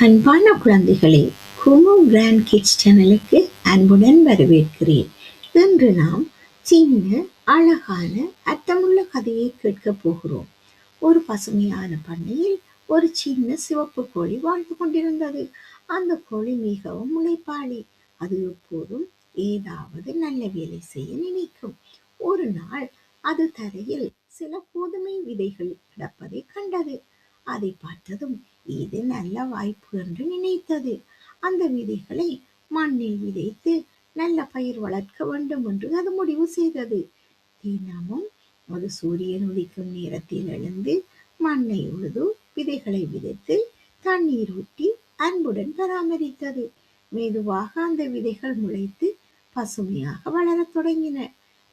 அன்பான குழந்தைகளே, குமு grand kids சேனலுக்கு அன்புடன் வரவேற்கிறேன். இன்று நாம் சின்ன அழகான அர்த்தமுள்ள கதையை கேட்கப் போகிறோம். ஒரு பசுமையான பண்ணையில் ஒரு சின்ன சிவப்பு கோழி வாழ்ந்து கொண்டிருந்தது. அந்த கோழி மிகவும் உழைப்பாளி. அது எப்போதும் ஏதாவது நல்ல வேலை செய்ய நினைக்கும். ஒரு நாள் அது தரையில் சில கோதுமை விதைகள் கிடப்பதை கண்டது. அதை பார்த்ததும் இது நல்ல வாய்ப்பு என்று நினைத்தது. அந்த விதைகளை மண்ணில் விதைத்து நல்ல பயிர் வளர்க்க வேண்டும் என்று அது முடிவு செய்தது. தினமும் அது சூரியன் உதிக்கும் நேரத்தில் எழுந்து மண்ணை உழுது விதைகளை விதைத்து தண்ணீர் ஊற்றி அன்புடன் பராமரித்தது. மெதுவாக அந்த விதைகள் முளைத்து பசுமையாக வளரத் தொடங்கின.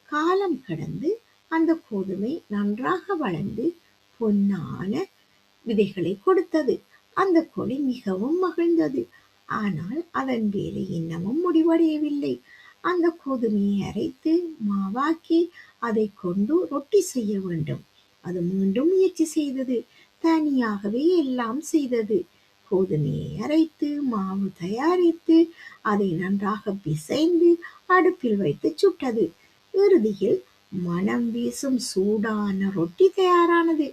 காலம் கடந்து அந்த கோதுமை நன்றாக வளர்ந்து பொன்னான விதைகளை கொடுத்தது. அந்த கோழி மிகவும் மகிழ்ந்தது. ஆனால் அதன் வேலை இன்னமும் முடிவடையவில்லை. அந்த கோதுமையை அரைத்து மாவாக்கி அதை கொண்டு ரொட்டி செய்ய வேண்டும். அது மீண்டும் முயற்சி செய்தது. தனியாகவே எல்லாம் செய்தது. கோதுமையை அரைத்து மாவு தயாரித்து அதை நன்றாக பிசைந்து அடுப்பில் வைத்து சுட்டது. இறுதியில் மனம் வீசும் சூடான ரொட்டி தயாரானது.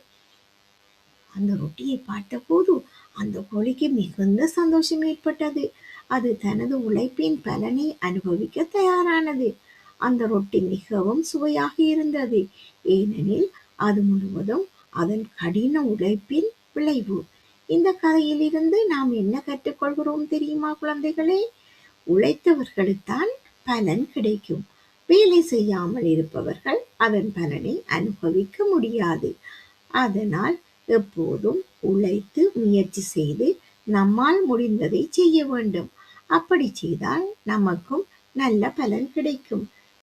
அந்த ரொட்டியை பார்த்தபோது அந்த கோழிக்கு மிகுந்த சந்தோஷம் ஏற்பட்டது. அது தனது உழைப்பின் பலனை அனுபவிக்க தயாரானது. அந்த ரொட்டி மிகவும் சுவையாக இருந்தது. ஏனெனில் அது முழுவதும் அதன் கடின உழைப்பின் விளைவு. இந்த கதையிலிருந்து நாம் என்ன கற்றுக்கொள்கிறோம் தெரியுமா குழந்தைகளே? உழைத்தவர்களுக்குத்தான் பலன் கிடைக்கும். வேலை செய்யாமல் இருப்பவர்கள் அதன் பலனை அனுபவிக்க முடியாது. அதனால் எப்போதும் உழைத்து முயற்சி செய்து நம்மால் முடிந்ததை செய்ய வேண்டும். அப்படி செய்தால் நமக்கும் நல்ல பலன் கிடைக்கும்.